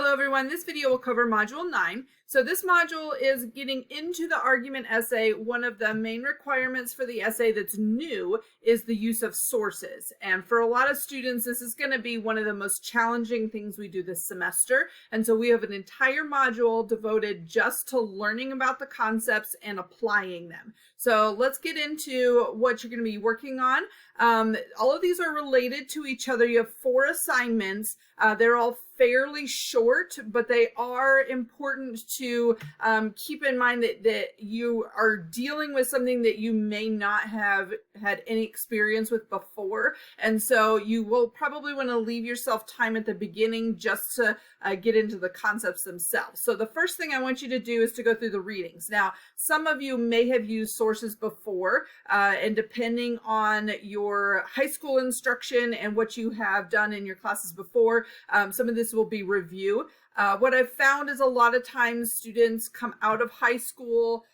Hello everyone, this video will cover Module 9. So this module is getting into the argument essay. One of the main requirements for the essay that's new is the use of sources. And for a lot of students, this is going to be one of the most challenging things we do this semester. And so we have an entire module devoted just to learning about the concepts and applying them. So let's get into what you're going to be working on. All of these are related to each other. You have 4 assignments. They're all fairly short, but they are important to keep in mind that you are dealing with something that you may not have had any experience with before. And so you will probably want to leave yourself time at the beginning just to get into the concepts themselves. So the first thing I want you to do is to go through the readings. Now, some of you may have used sources before, and depending on your high school instruction and what you have done in your classes before, some of this will be review. What I've found is a lot of times students come out of high school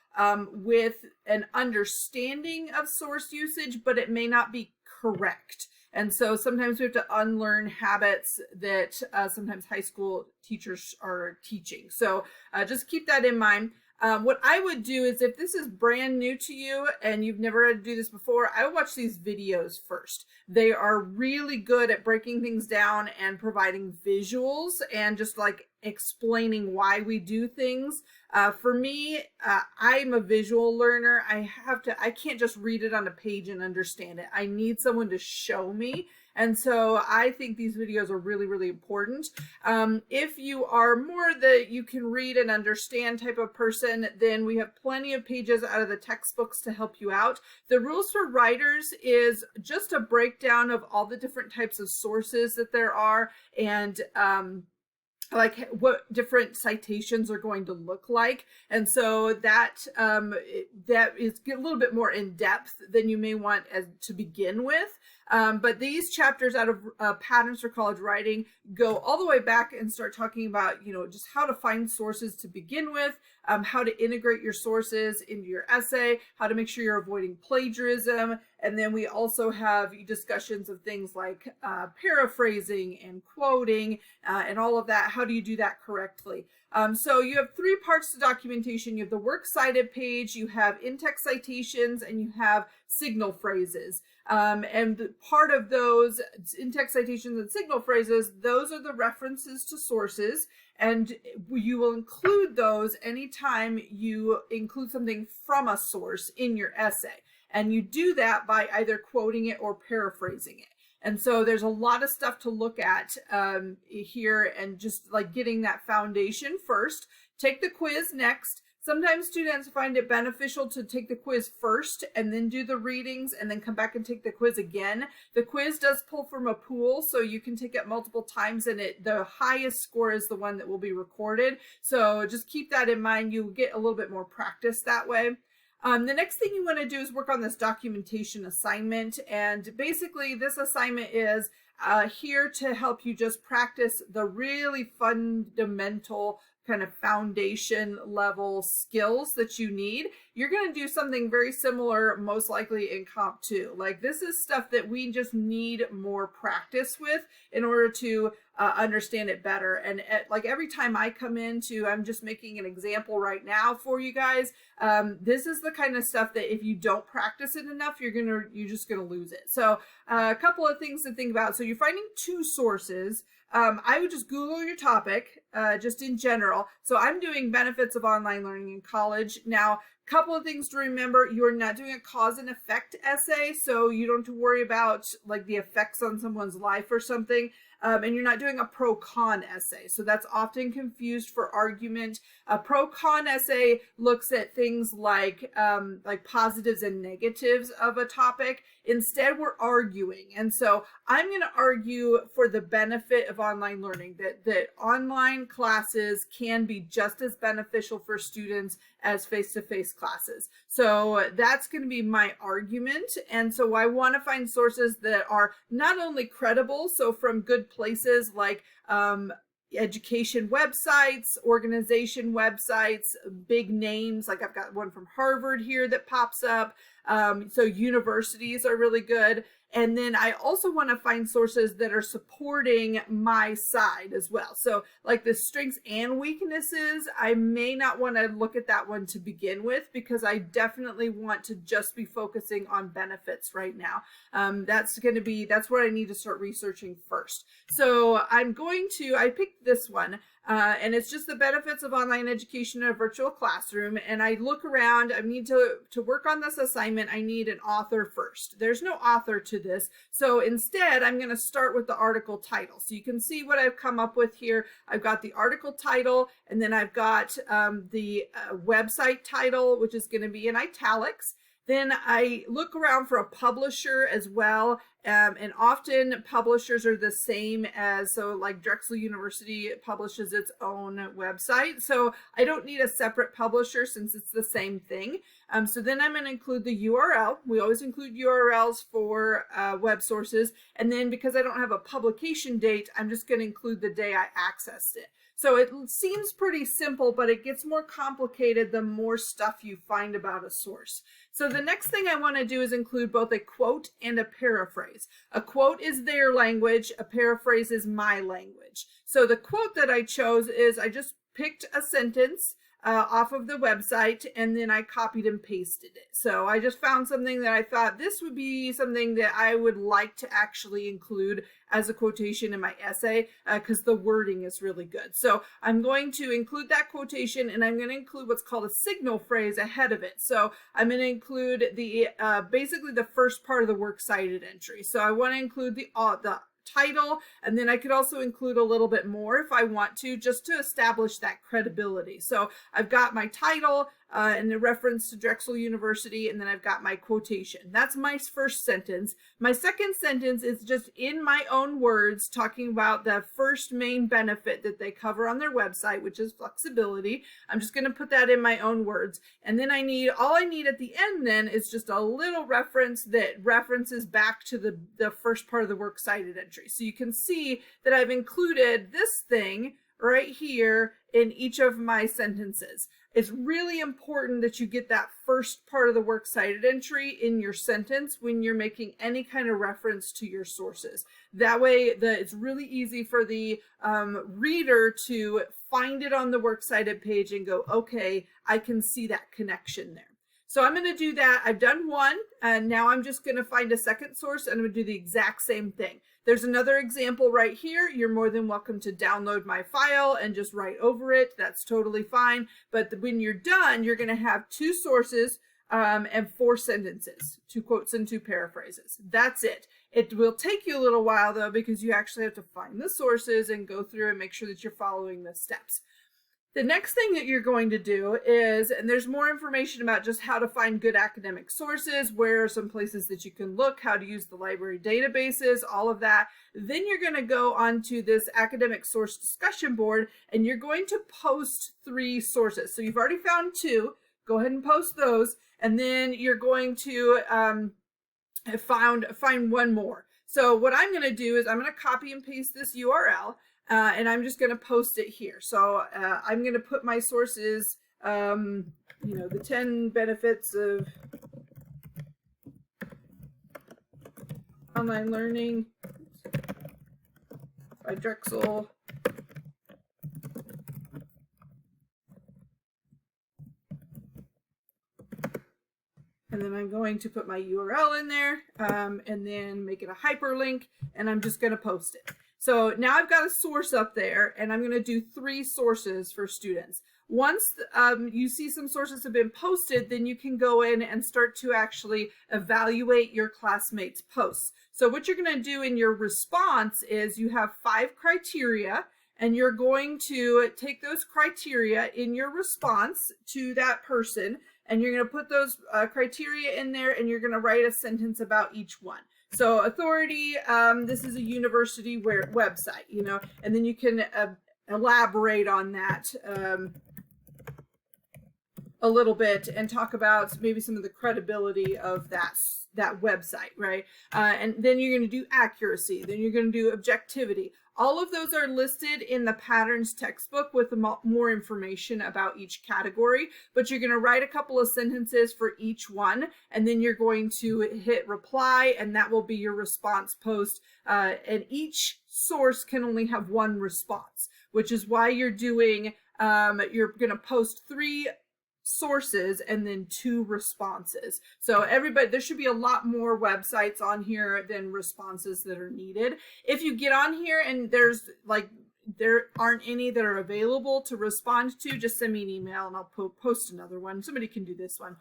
with an understanding of source usage, but it may not be correct. And so sometimes we have to unlearn habits that sometimes high school teachers are teaching. So just keep that in mind. What I would do is, if this is brand new to you and you've never had to do this before, I would watch these videos first. They are really good at breaking things down and providing visuals and just like explaining why we do things. For me, I'm a visual learner. I can't just read it on a page and understand it. I need someone to show me. And so I think these videos are really, really important. If you are more the you can read and understand type of person, then we have plenty of pages out of the textbooks to help you out. The rules for writers is just a breakdown of all the different types of sources that there are, and like what different citations are going to look like. And so that that is a little bit more in depth than you may want to begin with. But these chapters out of Patterns for College Writing go all the way back and start talking about, just how to find sources to begin with, how to integrate your sources into your essay, how to make sure you're avoiding plagiarism. And then we also have discussions of things like paraphrasing and quoting and all of that. How do you do that correctly? So you have 3 parts to documentation. You have the works cited page, you have in-text citations, and you have signal phrases. And part of those in-text citations and signal phrases, those are the references to sources, and you will include those anytime you include something from a source in your essay. And you do that by either quoting it or paraphrasing it. And so there's a lot of stuff to look at here, and just like getting that foundation first. Take the quiz next. Sometimes students find it beneficial to take the quiz first and then do the readings and then come back and take the quiz again. The quiz does pull from a pool, so you can take it multiple times, and the highest score is the one that will be recorded. So just keep that in mind. You'll get a little bit more practice that way. The next thing you want to do is work on this documentation assignment. And basically this assignment is here to help you just practice the really fundamental kind of foundation level skills that you need. You're going to do something very similar most likely in Comp 2. Like, this is stuff that we just need more practice with in order to understand it better. And like every time I come into, I'm just making an example right now for you guys. This is the kind of stuff that if you don't practice it enough, you're just gonna lose it. So a couple of things to think about. So you're finding 2 sources. I would just Google your topic, just in general. So I'm doing benefits of online learning in college. Now, couple of things to remember: you're not doing a cause and effect essay, so you don't have to worry about like the effects on someone's life or something. And you're not doing a pro-con essay, so that's often confused for argument. A pro-con essay looks at things like positives and negatives of a topic. Instead, we're arguing, and so I'm going to argue for the benefit of online learning, that online classes can be just as beneficial for students as face-to-face classes. So that's going to be my argument. And so I want to find sources that are not only credible, so from good places like education websites, organization websites, big names. Like I've got one from Harvard here that pops up. So universities are really good. And then I also want to find sources that are supporting my side as well. So like the strengths and weaknesses, I may not want to look at that one to begin with, because I definitely want to just be focusing on benefits right now. That's what I need to start researching first. So I picked this one. And it's just the benefits of online education in a virtual classroom. And I look around, I need to work on this assignment, I need an author first. There's no author to this. So instead, I'm going to start with the article title. So you can see what I've come up with here. I've got the article title, and then I've got the website title, which is going to be in italics. Then I look around for a publisher as well, and often publishers are the same as, so like Drexel University publishes its own website, so I don't need a separate publisher since it's the same thing. So then I'm going to include the URL. We always include URLs for web sources, and then because I don't have a publication date, I'm just going to include the day I accessed it. So it seems pretty simple, but it gets more complicated the more stuff you find about a source. So the next thing I want to do is include both a quote and a paraphrase. A quote is their language, a paraphrase is my language. So the quote that I chose is, I just picked a sentence off of the website, and then I copied and pasted it. So I just found something that I thought this would be something that I would like to actually include as a quotation in my essay, because the wording is really good. So I'm going to include that quotation, and I'm going to include what's called a signal phrase ahead of it. So I'm going to include the basically the first part of the works cited entry. So I want to include the title, and then I could also include a little bit more if I want to, just to establish that credibility. So I've got my title and the reference to Drexel University, and then I've got my quotation. That's my first sentence. My second sentence is just in my own words talking about the first main benefit that they cover on their website, which is flexibility. I'm just going to put that in my own words. And then all I need at the end then is just a little reference that references back to the first part of the works cited entry. So you can see that I've included this thing right here in each of my sentences. It's really important that you get that first part of the works cited entry in your sentence when you're making any kind of reference to your sources. That way it's really easy for the reader to find it on the works cited page and go, okay, I can see that connection there. So I'm going to do that. I've done one, and now I'm just going to find a second source, and I'm going to do the exact same thing. There's another example right here. You're more than welcome to download my file and just write over it. That's totally fine. But when you're done, you're going to have 2 sources and 4 sentences, 2 quotes and 2 paraphrases. That's it. It will take you a little while, though, because you actually have to find the sources and go through and make sure that you're following the steps. The next thing that you're going to do is, and there's more information about just how to find good academic sources, where are some places that you can look, how to use the library databases, all of that. Then you're going to go onto this academic source discussion board, and you're going to post 3 sources. So you've already found 2. Go ahead and post those, and then you're going to find one more. So what I'm going to do is I'm going to copy and paste this URL. And I'm just going to post it here. So I'm going to put my sources, the 10 benefits of online learning by Drexel. And then I'm going to put my URL in there and then make it a hyperlink, and I'm just going to post it. So now I've got a source up there, and I'm going to do 3 sources for students. Once you see some sources have been posted, then you can go in and start to actually evaluate your classmates' posts. So what you're going to do in your response is you have 5 criteria, and you're going to take those criteria in your response to that person, and you're going to put those criteria in there, and you're going to write a sentence about each one. So authority, this is a university website, and then you can elaborate on that a little bit and talk about maybe some of the credibility of that website, right? And then you're going to do accuracy, then you're going to do objectivity. All of those are listed in the patterns textbook with more information about each category, but you're going to write a couple of sentences for each one, and then you're going to hit reply, and that will be your response post. And each source can only have one response, which is why you're doing, you're going to post 3 sources and then 2 responses. So everybody, there should be a lot more websites on here than responses that are needed. If you get on here and there aren't any that are available to respond to, just send me an email and I'll post another one. Somebody can do this one.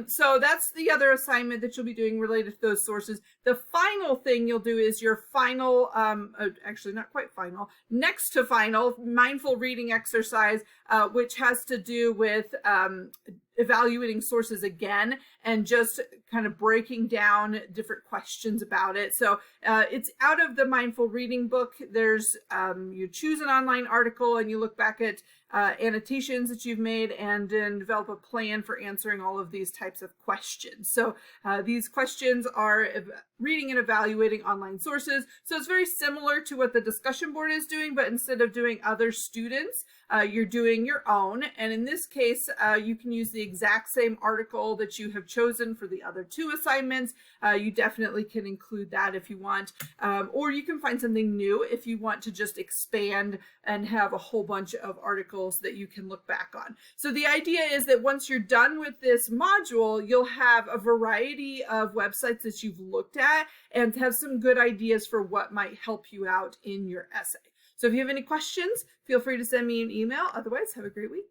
So that's the other assignment that you'll be doing related to those sources. The final thing you'll do is your final, actually not quite final, next to final mindful reading exercise, which has to do with evaluating sources again and just kind of breaking down different questions about it. So it's out of the mindful reading book. There's you choose an online article and you look back at annotations that you've made and then develop a plan for answering all of these types of questions. So these questions are reading and evaluating online sources. So it's very similar to what the discussion board is doing, but instead of doing other students, you're doing your own. And in this case, you can use the exact same article that you have chosen for the other 2 assignments. You definitely can include that if you want, or you can find something new if you want to just expand and have a whole bunch of articles that you can look back on. So the idea is that once you're done with this module, you'll have a variety of websites that you've looked at and have some good ideas for what might help you out in your essay. So if you have any questions, feel free to send me an email. Otherwise, have a great week.